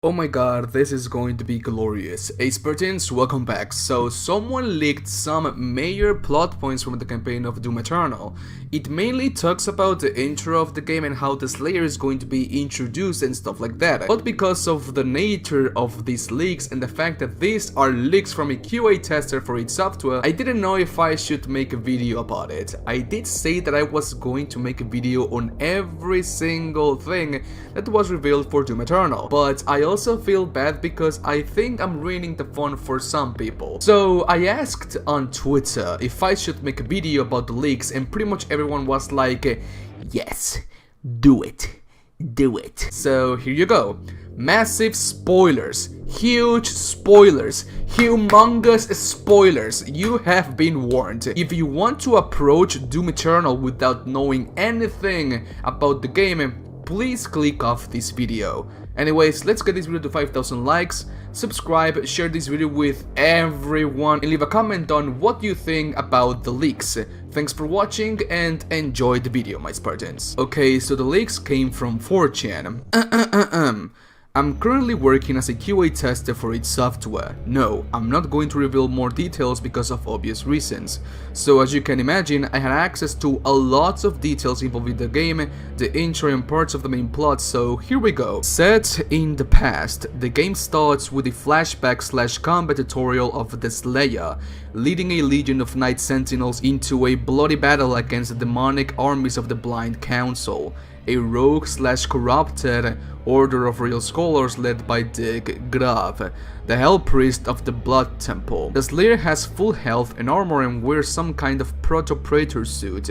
Oh my god, this is going to be glorious. Hey Spartans, welcome back. So, someone leaked some major plot points from the campaign of Doom Eternal. It mainly talks about the intro of the game and how the Slayer is going to be introduced and stuff like that. But because of the nature of these leaks and the fact that these are leaks from a QA tester for its software, I didn't know if I should make a video about it. I did say that I was going to make a video on every single thing that was revealed for Doom Eternal, but I also feel bad because I think I'm ruining the fun for some people. So I asked on Twitter if I should make a video about the leaks, and pretty much everyone was like, yes, do it. Do it. So here you go. Massive spoilers, huge spoilers, humongous spoilers. You have been warned. If you want to approach Doom Eternal without knowing anything about the game, please click off this video. Anyways, let's get this video to 5,000 likes, subscribe, share this video with everyone, and leave a comment on what you think about the leaks. Thanks for watching and enjoy the video, my Spartans. Okay, so the leaks came from 4chan. I'm currently working as a QA tester for its software. No, I'm not going to reveal more details because of obvious reasons. So as you can imagine, I had access to a lot of details involving the game, the intro and parts of the main plot, so here we go. Set in the past, the game starts with a flashback/combat tutorial of the Slayer, leading a legion of Night Sentinels into a bloody battle against the demonic armies of the Blind Council, a rogue/corrupted order of real scholars led by Dig Grav, the Hell Priest of the Blood Temple. The Slayer has full health and armor and wears some kind of proto-praetor suit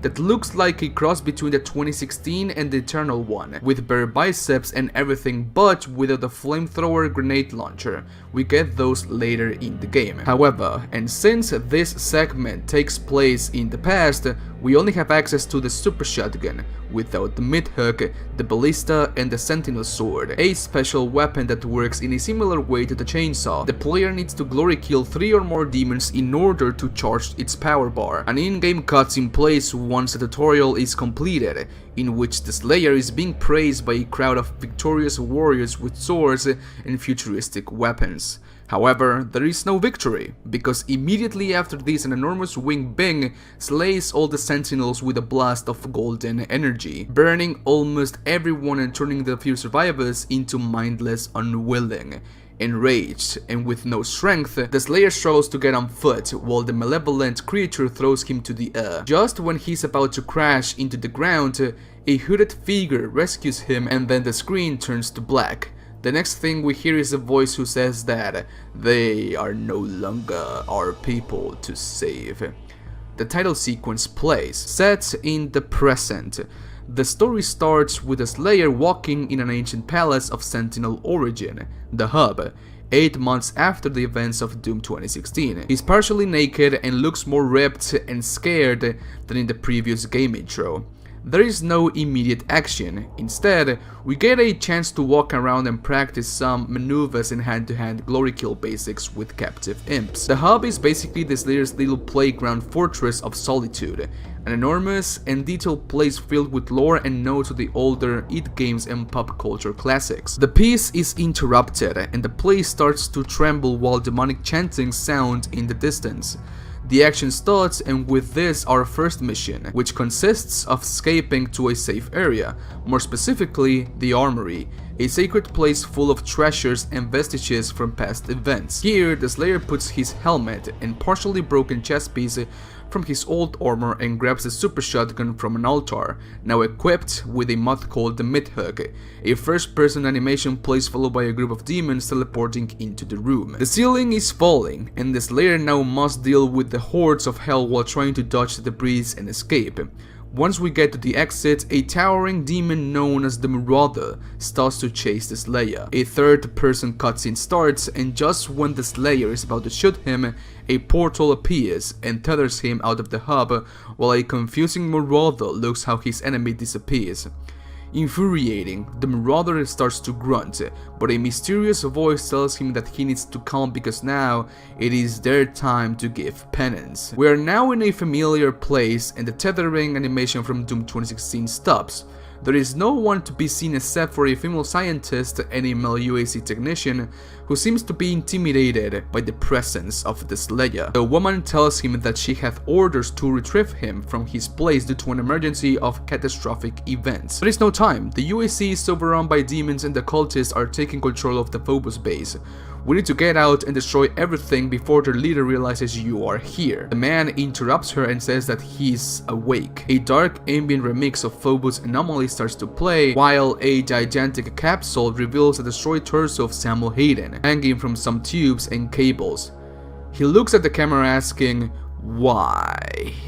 that looks like a cross between the 2016 and the Eternal one, with bare biceps and everything, but without the flamethrower grenade launcher. We get those later in the game. However, and since this segment takes place in the past, we only have access to the super shotgun, without the mid-hook, the ballista and the sentinel sword, a special weapon that works in a similar way to the chainsaw. The player needs to glory kill 3 or more demons in order to charge its power bar. An in-game cutscene plays once the tutorial is completed, in which the Slayer is being praised by a crowd of victorious warriors with swords and futuristic weapons. However, there is no victory, because immediately after this an enormous wing Bing slays all the sentinels with a blast of golden energy, burning almost everyone and turning the few survivors into mindless, unwilling. Enraged and with no strength, the Slayer struggles to get on foot while the malevolent creature throws him to the air. Just when he's about to crash into the ground, a hooded figure rescues him and then the screen turns to black. The next thing we hear is a voice who says that they are no longer our people to save. The title sequence plays, set in the present. The story starts with the Slayer walking in an ancient palace of Sentinel origin, the Hub, 8 months after the events of Doom 2016. He's partially naked and looks more ripped and scared than in the previous game intro. There is no immediate action. Instead, we get a chance to walk around and practice some maneuvers and hand-to-hand glory kill basics with captive imps. The Hub is basically the Slayer's little playground fortress of solitude, an enormous and detailed place filled with lore and notes of the older id games and pop culture classics. The piece is interrupted and the place starts to tremble while demonic chanting sound in the distance. The action starts, and with this our first mission, which consists of escaping to a safe area, more specifically the Armory, a sacred place full of treasures and vestiges from past events. Here, the Slayer puts his helmet and partially broken chest piece from his old armor and grabs a super shotgun from an altar, now equipped with a mod called the mid-hook. A first-person animation plays followed by a group of demons teleporting into the room. The ceiling is falling, and the Slayer now must deal with the hordes of hell while trying to dodge the debris and escape. Once we get to the exit, a towering demon known as the Marauder starts to chase the Slayer. A third-person cutscene starts, and just when the Slayer is about to shoot him, a portal appears and tethers him out of the hub, while a confusing Marauder looks how his enemy disappears. Infuriating, the Marauder starts to grunt, but a mysterious voice tells him that he needs to calm because now it is their time to give penance. We are now in a familiar place and the tethering animation from Doom 2016 stops. There is no one to be seen except for a female scientist and a male UAC technician who seems to be intimidated by the presence of the Slayer. The woman tells him that she had orders to retrieve him from his place due to an emergency of catastrophic events. There is no time. The UAC is overrun by demons and the cultists are taking control of the Phobos base. We need to get out and destroy everything before their leader realizes you are here. The man interrupts her and says that he's awake. A dark ambient remix of Phobos Anomaly starts to play, while a gigantic capsule reveals a destroyed torso of Samuel Hayden, hanging from some tubes and cables. He looks at the camera asking, "Why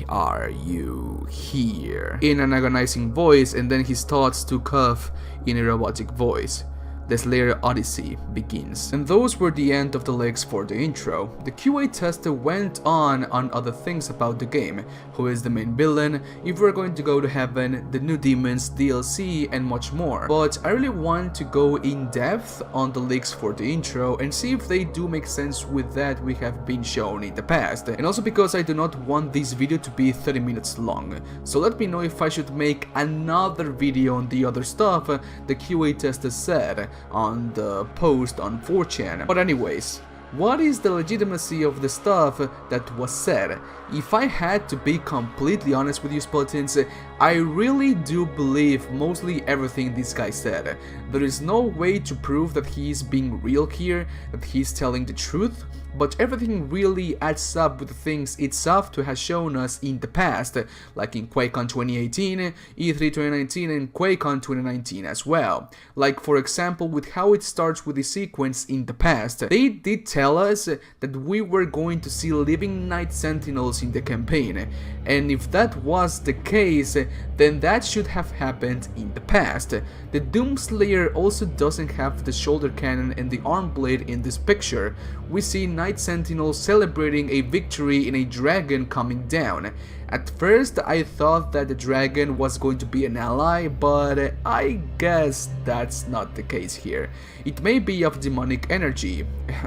are you here?" in an agonizing voice, and then his thoughts took off in a robotic voice. The Slayer Odyssey begins. And those were the end of the leaks for the intro. The QA tester went on other things about the game, who is the main villain, if we're going to go to heaven, the new demons, DLC, and much more. But I really want to go in depth on the leaks for the intro and see if they do make sense with that we have been shown in the past. And also because I do not want this video to be 30 minutes long. So let me know if I should make another video on the other stuff the QA tester said on the post on 4chan. But anyways, what is the legitimacy of the stuff that was said? If I had to be completely honest with you, Skeletons, I really do believe mostly everything this guy said. There is no way to prove that he is being real here, that he's telling the truth, but everything really adds up with the things id Software has shown us in the past, like in QuakeCon 2018, E3 2019 and QuakeCon 2019 as well. Like for example with how it starts with the sequence in the past. They did tell us that we were going to see living Night Sentinels in the campaign, and if that was the case, then that should have happened in the past. The Doomslayer also doesn't have the shoulder cannon and the arm blade in this picture. We see Night Sentinels celebrating a victory in a dragon coming down. At first I thought that the dragon was going to be an ally, but I guess that's not the case here. It may be of demonic energy.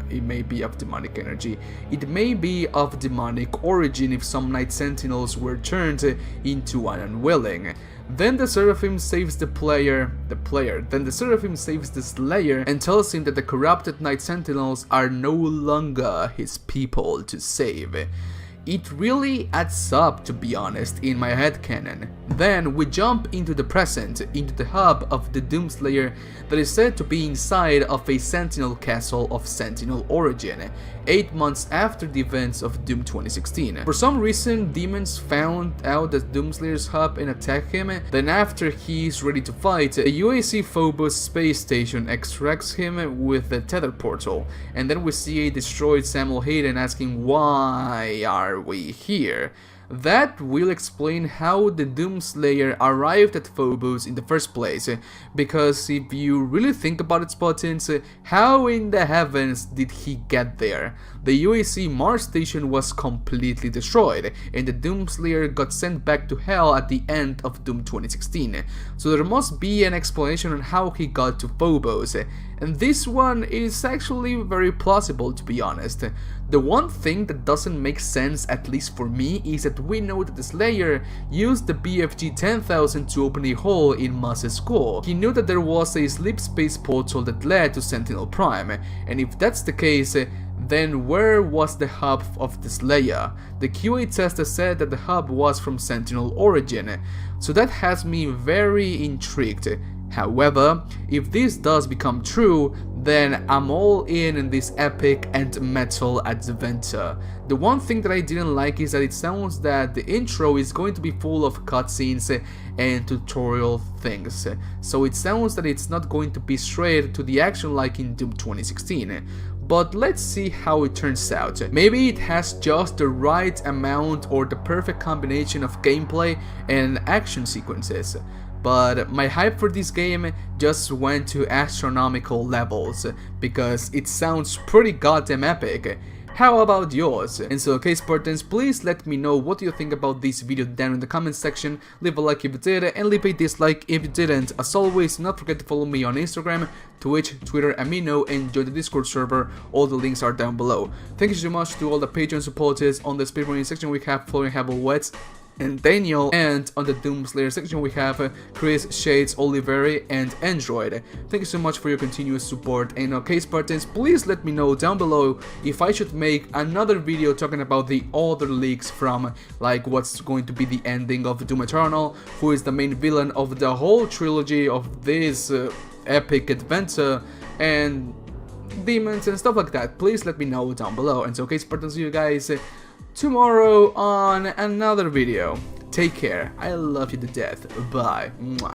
It may be of demonic origin if some Night Sentinels were turned into an unwilling. Then the Seraphim saves then the Seraphim saves the Slayer and tells him that the corrupted Night Sentinels are no longer his people to save. It really adds up, to be honest, in my headcanon. Then we jump into the present, into the hub of the Doomslayer that is said to be inside of a Sentinel castle of Sentinel origin, 8 months after the events of Doom 2016. For some reason, demons found out the Doomslayer's hub and attack him. Then after he's ready to fight, the UAC Phobos space station extracts him with the tether portal, and then we see a destroyed Samuel Hayden asking, "Why are we here?" That will explain how the Doomslayer arrived at Phobos in the first place, because if you really think about it, Skeletons, how in the heavens did he get there? The UAC Mars station was completely destroyed, and the Doomslayer got sent back to hell at the end of Doom 2016, so there must be an explanation on how he got to Phobos, and this one is actually very plausible, to be honest. The one thing that doesn't make sense, at least for me, is that we know that the Slayer used the BFG 10,000 to open a hole in Maz's skull. He knew that there was a sleep space portal that led to Sentinel Prime, and if that's the case, then where was the hub of the Slayer? The QA tester said that the hub was from Sentinel origin, so that has me very intrigued. However, if this does become true, then I'm all in this epic and metal adventure. The one thing that I didn't like is that it sounds that the intro is going to be full of cutscenes and tutorial things. So it sounds that it's not going to be straight to the action like in Doom 2016. But let's see how it turns out. Maybe it has just the right amount or the perfect combination of gameplay and action sequences. But my hype for this game just went to astronomical levels, because it sounds pretty goddamn epic. How about yours? And so, okay, Spartans, please let me know what you think about this video down in the comment section. Leave a like if you did, and leave a dislike if you didn't. As always, do not forget to follow me on Instagram, Twitch, Twitter, and Amino, and join the Discord server. All the links are down below. Thank you so much to all the Patreon supporters. On the speedrunning section we have Florian Havel Wets, and Daniel, and on the Doomslayer section we have Chris, Shades, Oliveri, and Android. Thank you so much for your continuous support, and okay Spartans, please let me know down below if I should make another video talking about the other leaks from like what's going to be the ending of Doom Eternal, who is the main villain of the whole trilogy of this epic adventure, and demons and stuff like that. Please let me know down below. And so okay Spartans, see you guys tomorrow on another video. Take care. I love you to death. Bye. Mwah.